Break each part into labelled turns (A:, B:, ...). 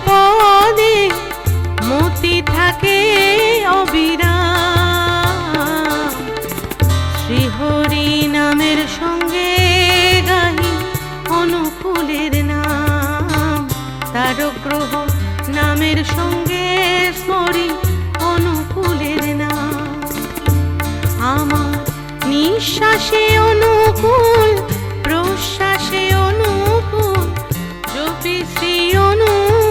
A: পদে মতি থাকে অবিরাম। শ্রীহরি নামের সঙ্গে গাহি অনুকূলের নাম, তারক গ্রহ নামের সঙ্গে স্মরি অনুকূলের নাম। আমার নিঃশ্বাসে অনুকূল, প্রশ্বাসে অনুকূল, জপি শ্রী অনুকূল।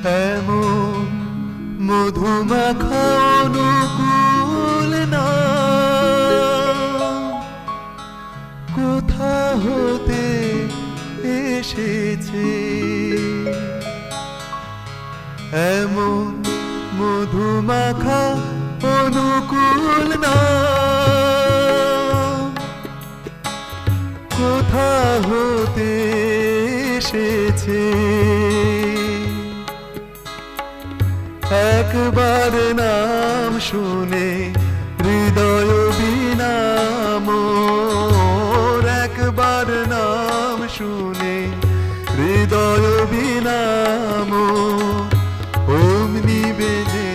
B: এমন মধুমাখা অনুকূল না কোথা হতে এসেছে, এমন মধুমাখা অনুকূল না কোথা হতে এসেছে। একবার নাম শুনে হৃদয় বিনাম, একবার নাম শুনে হৃদয় বিনাম অমনি বেজে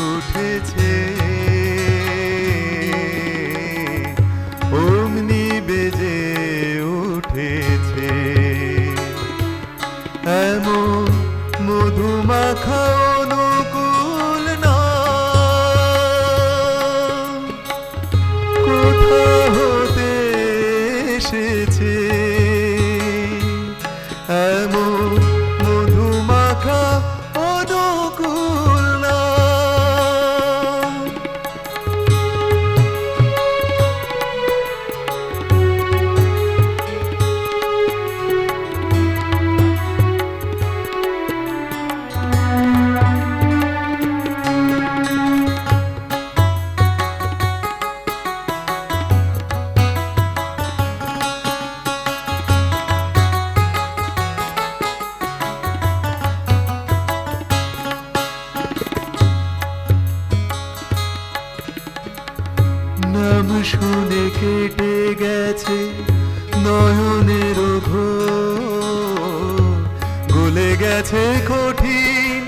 B: উঠেছে, অমনি বেজে উঠেছে। এমন মধুমাখা অনুকূল না কোথা হতে এসেছে, এমন মধুমাখা অনুকূল না। নাম শুনে কেটে গেছে নয়নের ঘোর, গলে গেছে কঠিন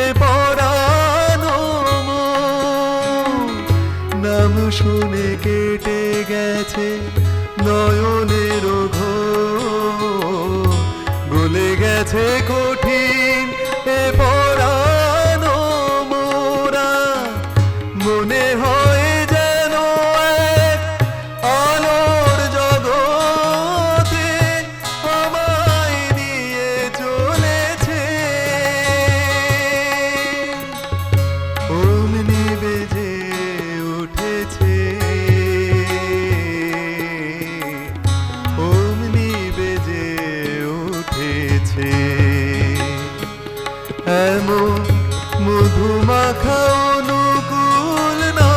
B: এ পরানো মন। নাম শুনে কেটে গেছে নয়নের ঘোর, গলে গেছে কঠিন এ পরানো মোরা। মনে হয় এমন মধুমাখা অনুকূল না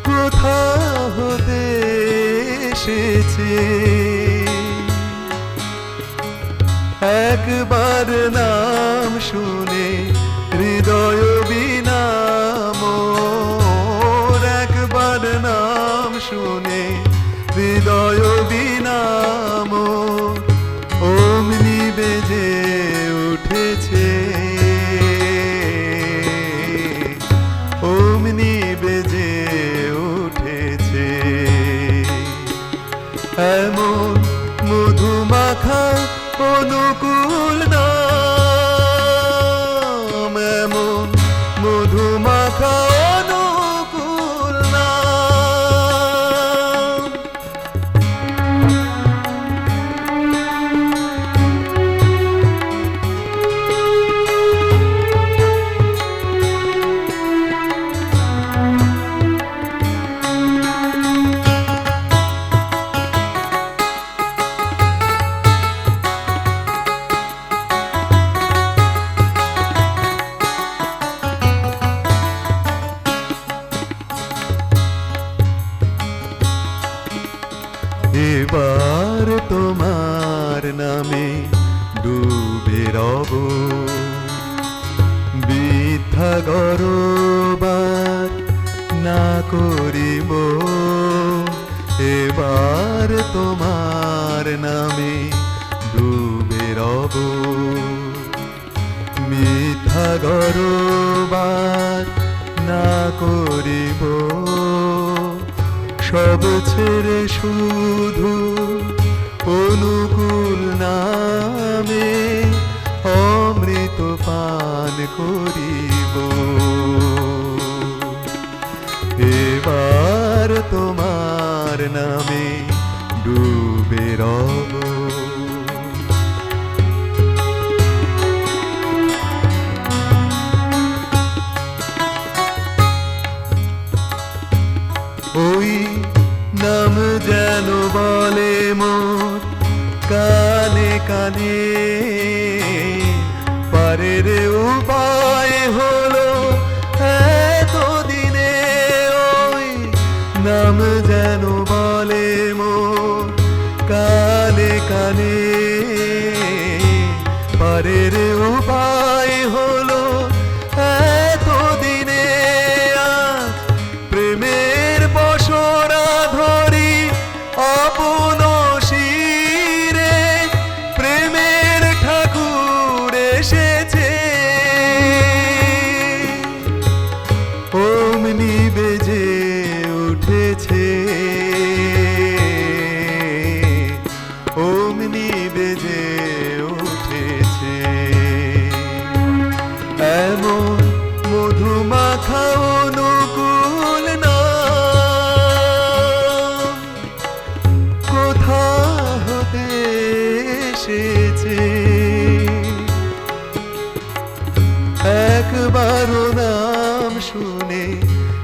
B: কোথা হতে এসেছে। একবার নাম শুনে হৃদয় বিনাম, একবার নাম শুনে হৃদয় বিনাম অমনি বেজে উঠেছে, অমনি বেজে উঠেছে। এমন মধুমাখা অনুকূল না, এমন মধুমাখা অনুকূল না। এবার তোমার নামে ডুবে রব, বৃথা গরবার না করিব। এবার তোমার নামে ডুবে রব, মিথ্যা গরবার না করিব। সব ছেড়ে শুধু অনুকূল নামে অমৃত পান করিব। এবার তোমার নামে ডুবে রব। কানে পারের উপায় হলো এতদিনে ওই নাম যেন বলে মোর কানে কানে পারের উপায় হলো এতদিনে আজ প্রেমের বসরা ধরি আপন শিরে প্রেমের ঠাকুর এসেছে অমনি বেজে উঠেছে অমনি বেজে উঠেছে এমন মধুমাখা অনুকূল না কোথা হতে এসেছে একবারও নাম শুনে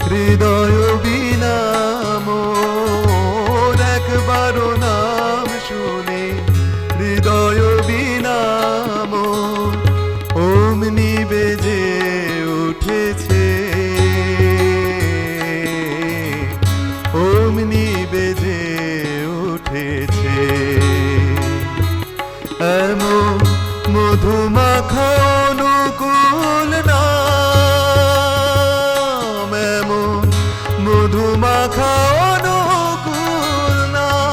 B: হৃদয় বিনাম একবারও নাম শুনে হৃদয় বিনাম অমনি বেজে উঠেছে অমনি বেজে উঠেছে এমন মধুমাখা অনুকূল নাম এমন মধুমাখা অনুকূল নাম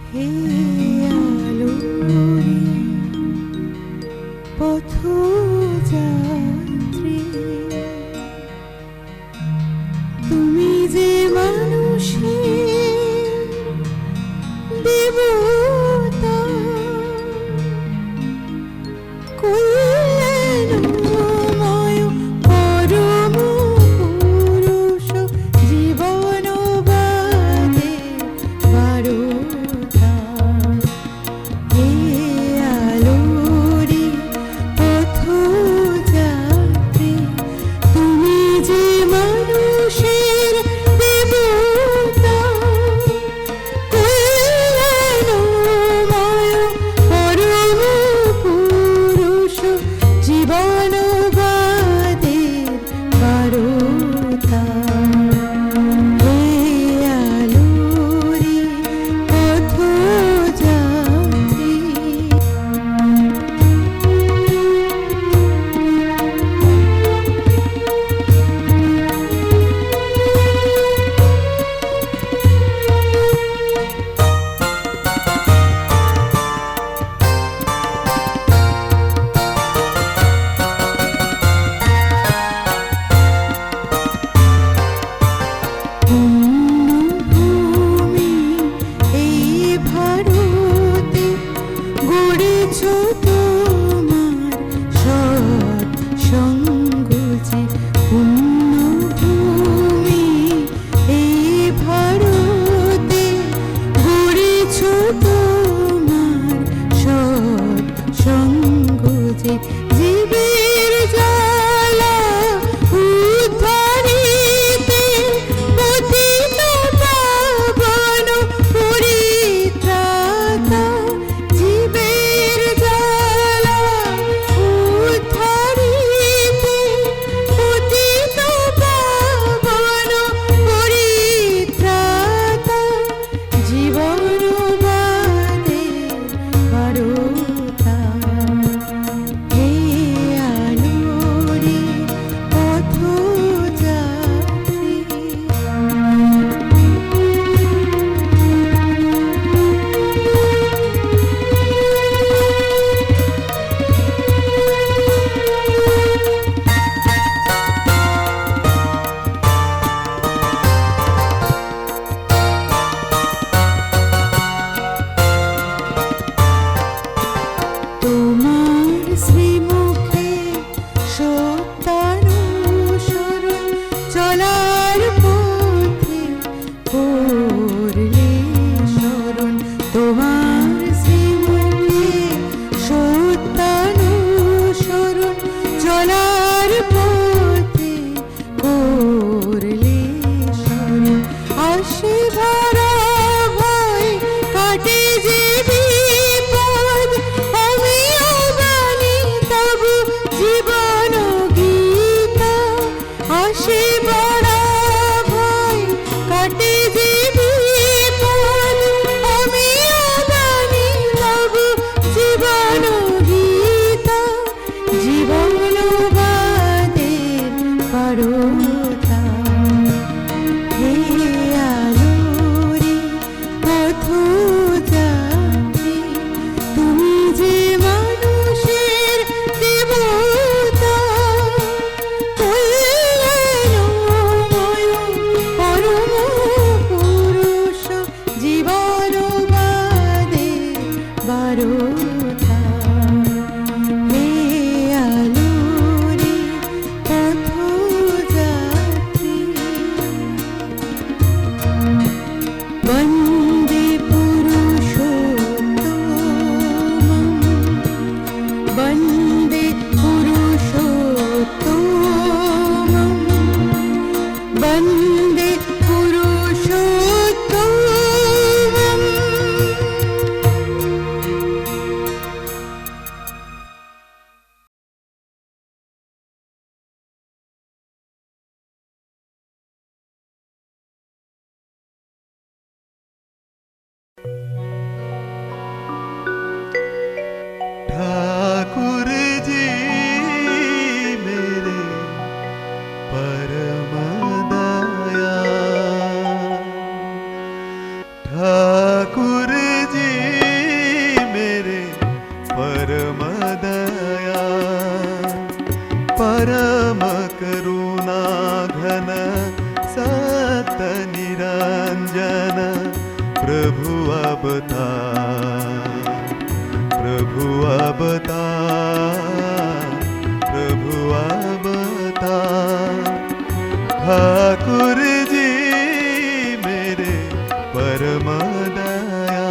A: হে আলোরে কোথা হে আলোরে পথযাত্রী বন্দে পুরুষোত্তমম বন্দে পুরুষোত্তমম বন্দে পুরুষোত্তমম।
B: ठाकुर जी मेरे परम दया ठाकुर जी मेरे परम दया परम करुणा घन सत निरंजन प्रभु अवतार प्रभु अवतार प्रभु अवतार ठाकुर जी मेरे परम दया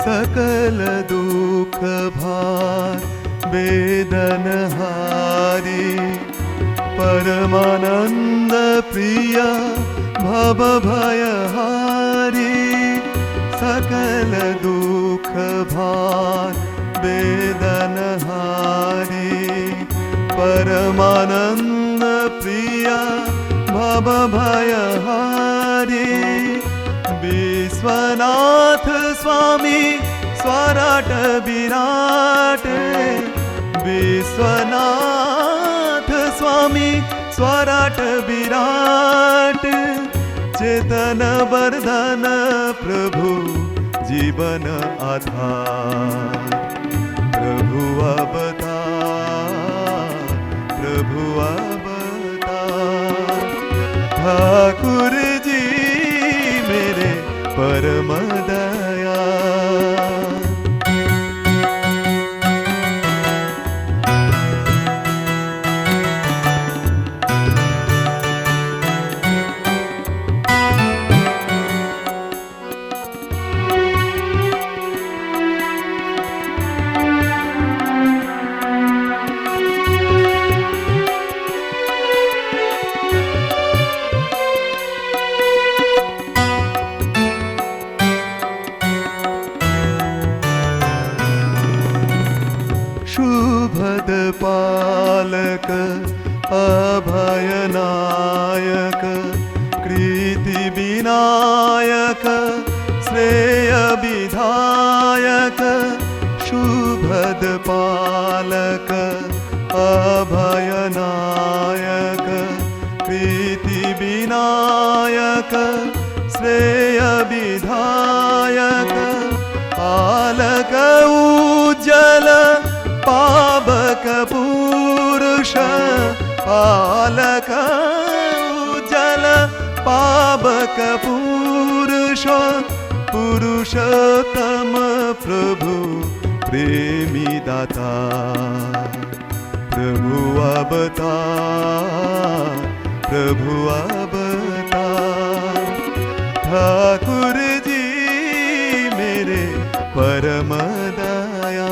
B: सकल दुख भार वेदन हारी परमानंद प्रिय भव भय हारी सकल दुख भार वेदन हारी परमानंद प्रिय भव भय हारी विश्वनाथ स्वामी स्वराट विराट विश्वनाथ स्वामी स्वराट विराट चेतन वर्धन प्रभु जीवन आधार प्रभु अवतार प्रभु अवतार ठाकुर जी मेरे परम दया शुभद पालक अभयनायक कृति विनायक श्रेय विधायक शुभद पालक अभयनायक कृति विनायक श्रेय विधायक आलक उज्जल पावक पुरुष आलक उज्जल पावक पुरुष पुरुषोत्तम प्रभु प्रेमी दाता प्रभु अवतार प्रभु अवतार ठाकुर जी मेरे परम दया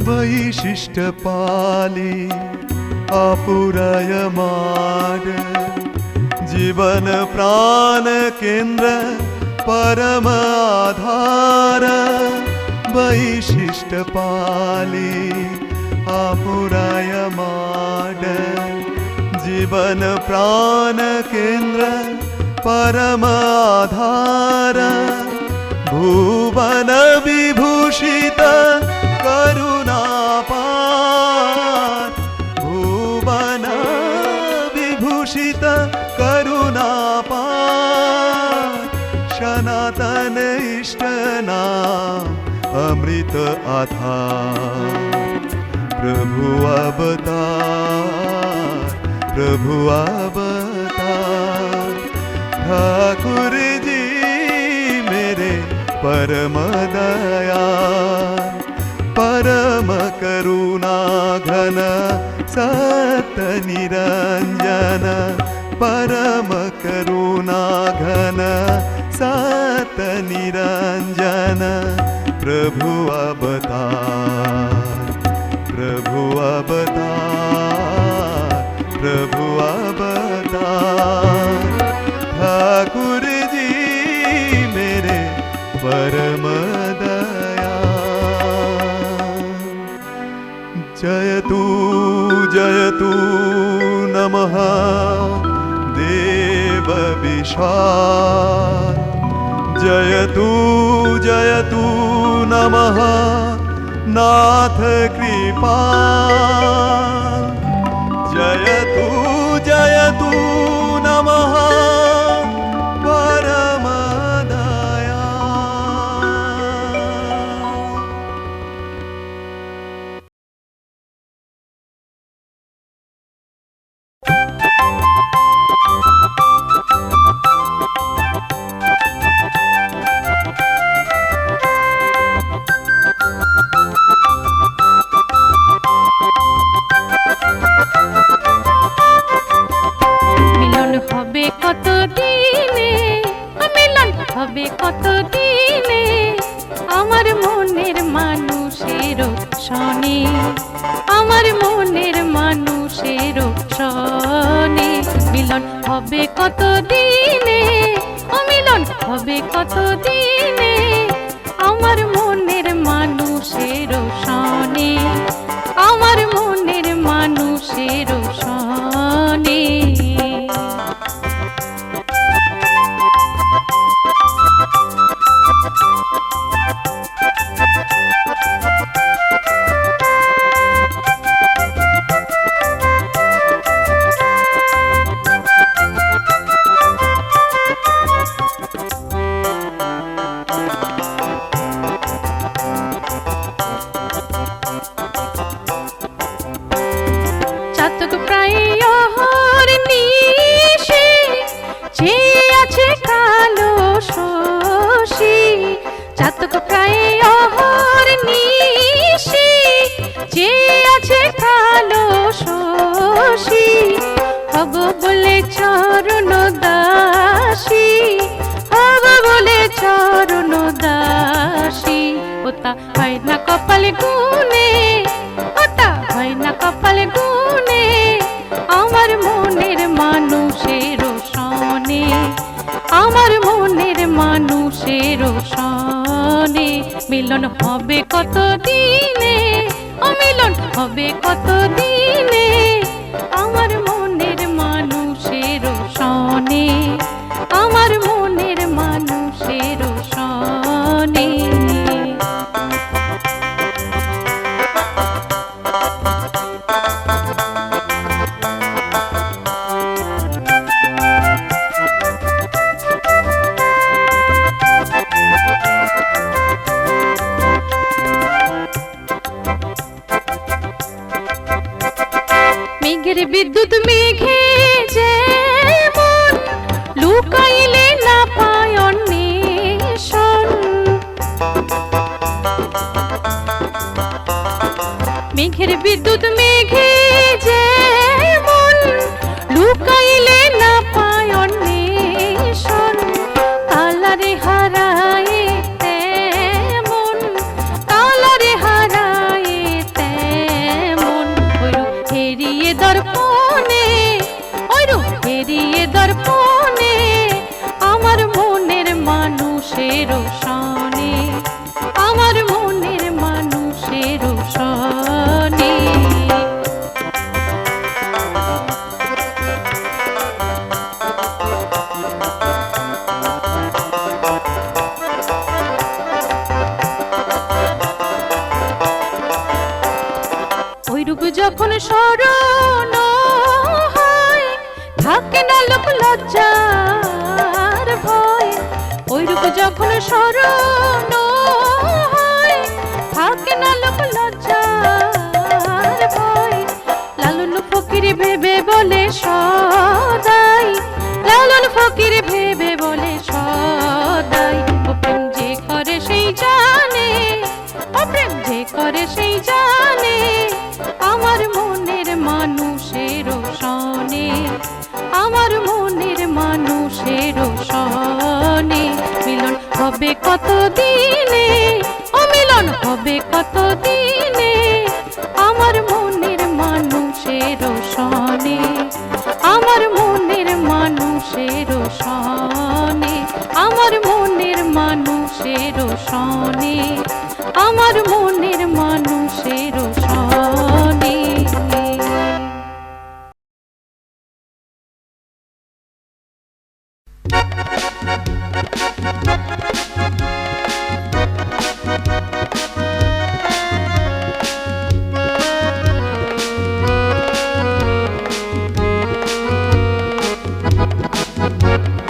B: वैशिष्ट इष्टपाली अपुराय माड जीवन प्राण केंद्र परम आधार वैशिष्टपाली अपुराय माड जीवन प्राण केंद्र परम आधार भुवन विभूषित करुणापार भुवन विभूषित करुणापार सनातन इष्टना अमृत आधार प्रभु अवतार ठाकुर जी मेरे परम दया परम करुणा घन सत निरंजन परम करुणा घन सत निरंजन प्रभु अवतार ठाकुर जी मेरे परम दया जयतु नमः देव विशाल जयतु नमः नाथ कृपाल जयतु नमः परम दया
A: মিলন হবে কত দিনে মিলন হবে কত দিনে আমার মনের মানুষের সনে আমার মনের মানুষের সনে মিলন হবে কত দিনে মিলন হবে কত দিনে আমার মনের মানুষের সনে আমার মনের মানুষের সনে চাতক প্রায় অহর নিশে চেয়ে আছে কালো শশী চাতক প্রায় অহর নিশে চেয়ে আছে কালো শশী হব বলে চরণ দাসী হব বলে চরণ দাসী ওতা হয় না কপালে গুনে ওতা হয় না কপালে গুনে আমার মনের মানুষের সনে আমার মনের মানুষের সনে মিলন হবে কত দিনে মিলন হবে কত দিনে আমার মনের মানুষের সনে আমার মনের মানুষের সনে মেঘের বিদ্যুৎ মেঘে যেমন লুকাইলে না পায় অন্বেষণ মেঘের বিদ্যুৎ মেঘে যেমন লুকাইলে না পায় অন্বেষণ কালারে হারায় তেমন কালারে হারায় তেমন দর্পণে, ওই রূপ ফিরিয়ে দর্পণে, আমার মনের মানুষের সনে, আমার মনের মানুষের সনে। ওই রূপ যখন স্মরণ হয়, থাকে না লোক লজ্জার ভয়। ওই রূপ যখন স্মরণ হয়, থাকে না লোক লজ্জার ভয়। লালন ফকির ভেবে বলে সদাই, লালন ফকির ভেবে বলে সদাই, ও প্রেম যে করে সেই জানে, ও প্রেম যে করে সেই জানে, আমার মনের মানুষের সনে, আমার মনের মানুষের সনে। মিলন হবে কত দিনে, ও মিলন হবে কত দিনে, আমার মনের মানুষের সনে, আমার মনের মানুষের সনে, আমার মনের মানুষের সনে, আমার মনের মানুষের সনে।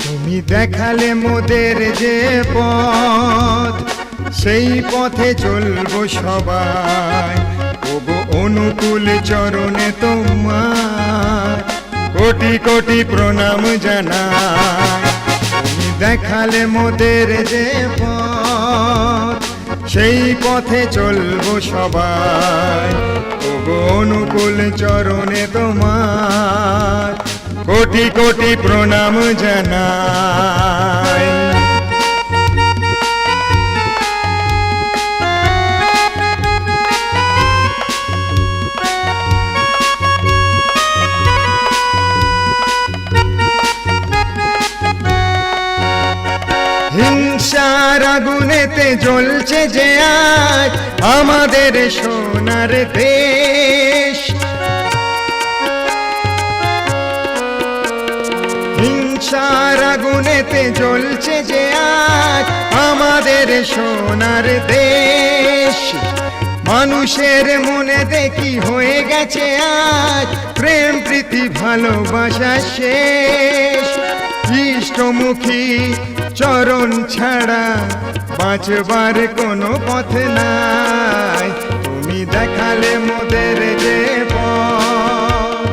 C: তুমি দেখালে মোদের যে পথ, সেই পথে চলবো সবাই। ওগো অনুকূল চরণে তোমার কোটি কোটি প্রণাম জানাই। তুমি দেখালে মোদের যে পথ, সেই পথে চলবো সবাই। ওগো অনুকূল চরণে তোমার কোটি কোটি প্রণাম জানাই। হিংসার আগুনেতে জ্বলছে যে আজ আমাদের সোনার দেশ। হিংসার আগুনেতে জ্বলছে যে আজ আমাদের সোনার দেশ। মানুষের মনে দেখি হয়ে গেছে আজ প্রেম প্রীতি ভালোবাসা শেষ। ইষ্টমুখী চরণ ছাড়া বাঁচবার কোনো পথ নাই। তুমি দেখালে মোদের যে পথ,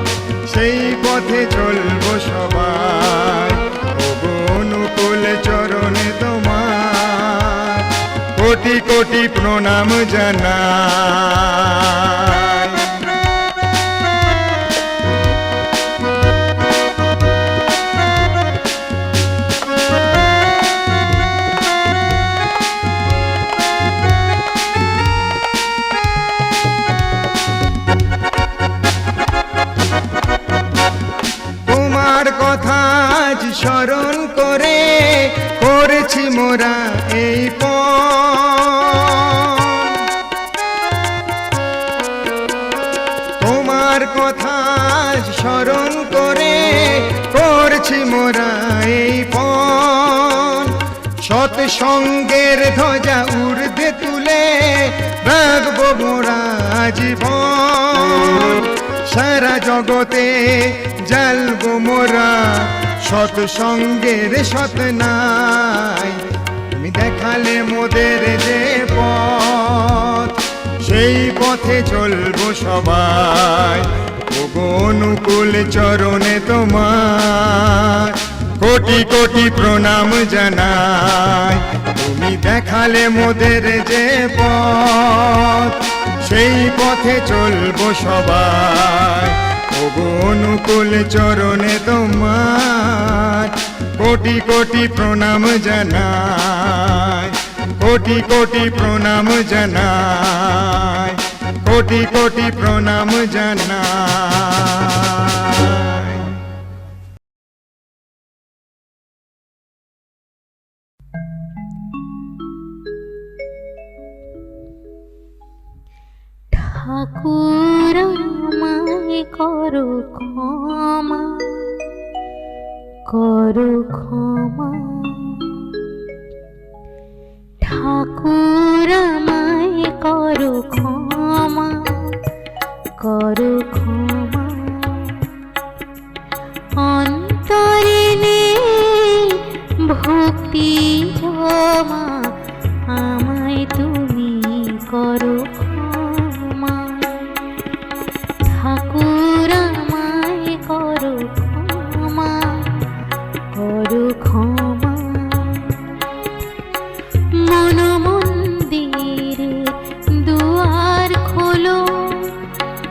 C: সেই পথে চলবো সবাই। ওগো অনুকূল চরণে তোমার কোটি কোটি প্রণাম জানাই। তোমার কথা আজ স্মরণ করে করেছি মোরা এই পণ। তোমার কথা আজ স্মরণ করে করছি মোরা এই পণ। সৎসঙ্গের ধ্বজা ঊর্ধ্বে তুলে রাখবো মোরা জীবন। সারা জগতে জ্বালবো মোরা সৎসঙ্গের সৎ নাই। তুমি দেখালে মোদের যে পথ, সেই পথে চলবো সবাই। ওগো অনুকূল চরণে তোমার কোটি কোটি প্রণাম জানাই। তুমি দেখালে মোদের যে পথ, সেই পথে চলবো সবাই। ওগো অনুকূল চরণে তোমার কোটি কোটি প্রণাম জানাই। কোটি কোটি প্রণাম জানাই, কোটি কোটি প্রণাম জানাই।
A: করো ক্ষমা, করো ক্ষমা। ঠাকুর আমায় করো ক্ষমা, করো ক্ষমা। অন্তরে নেই ভক্তি জমা, আমায় তুমি করো ক্ষমা। ঠাকুর আমায় করো ক্ষমা, করো ক্ষমা। মন মন্দিরে দুয়ার খোলো,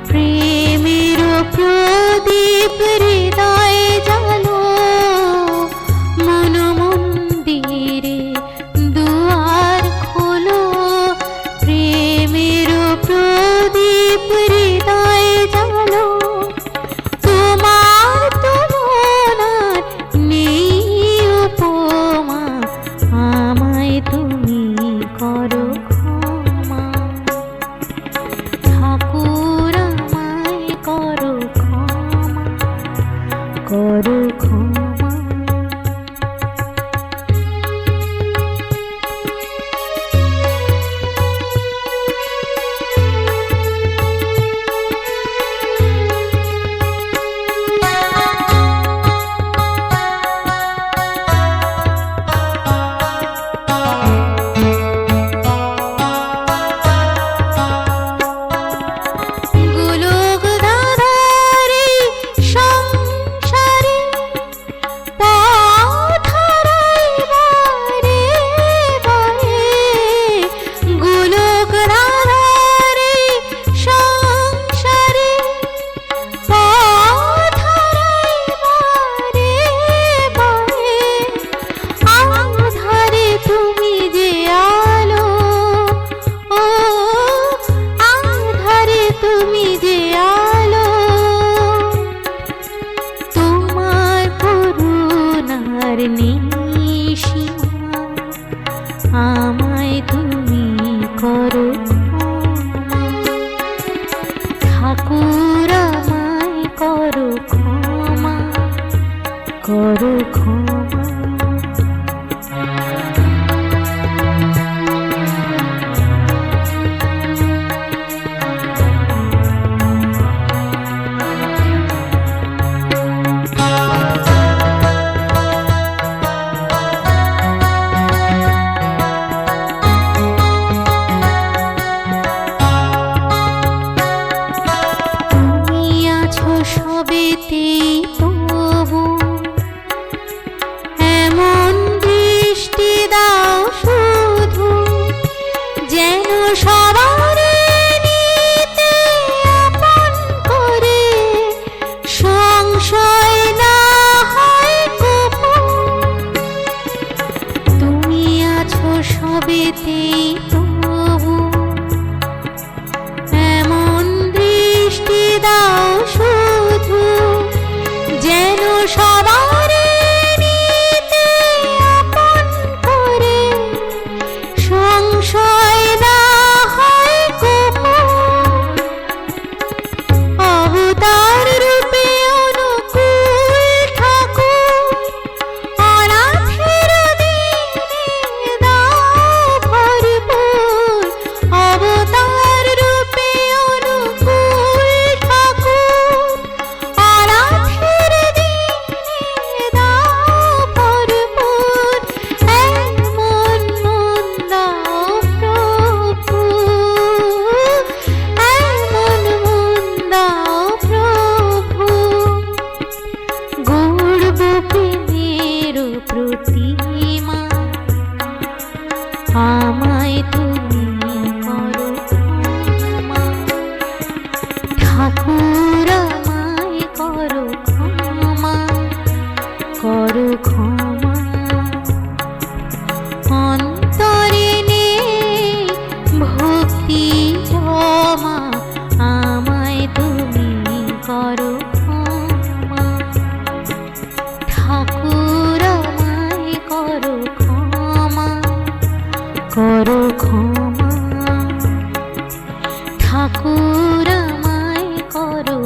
A: প্রেমের প্রদীপ হৃদয়ে জ্বালো। মন মন্দিরে দুয়ার খোলো, প্রেমের প্রদীপ হৃদয়ে জ্বালো। তোমার তুলনার নেই উপমা, আমায় তুমি করো ক্ষমা। ঠাকুর আমায় করো ক্ষমা, করো ক্ষমা। গোলক ধাঁধারে সংসারে পথ হারাইবারে বারে। গোলক ধাঁধারে সংসারে পথ হারাইবারে বারে। আধারে তুমি যে আলো, ও আধারে তুমি যে আলো। তোমার করুণার নিশিমা, আমায় তুমি করো ক্ষমা। ঠাকুর আমায় করো ক্ষমা, করো ক্ষমা। তুমি আছো সবেতেই তবু, এমন দৃষ্টি দাও শুধু, যেন সবার নিতে আপন করে সংশয় না হয় কভু। তুমি আছো সবেতেই তবু, এমন দৃষ্টি দাও শুধু, যেন সবার নিতে আপন করে সংশয় না হয় কভু। অবতার রূপে অনুকূল ঠাকুর, অনাথের দিনে দাও ভরপুর। অবতার রূপে অনুকূল ঠাকুর, অনাথের দিনে দাও ভরপুর। এমন মন দাও প্রভু, এমন মন দাও প্রভু। গড়ব প্রেমের প্রতিমা, আমায় তুমি করো ক্ষমা। ঠাকুর আমায় করো ক্ষমা, করো ক্ষমা। অন্তরে নেই ভক্তি জমা, আমায় তুমি করো ক্ষমা। ঠাকুর আমায় করো ক্ষমা, করো ক্ষমা। ঠাকুর আমায় করো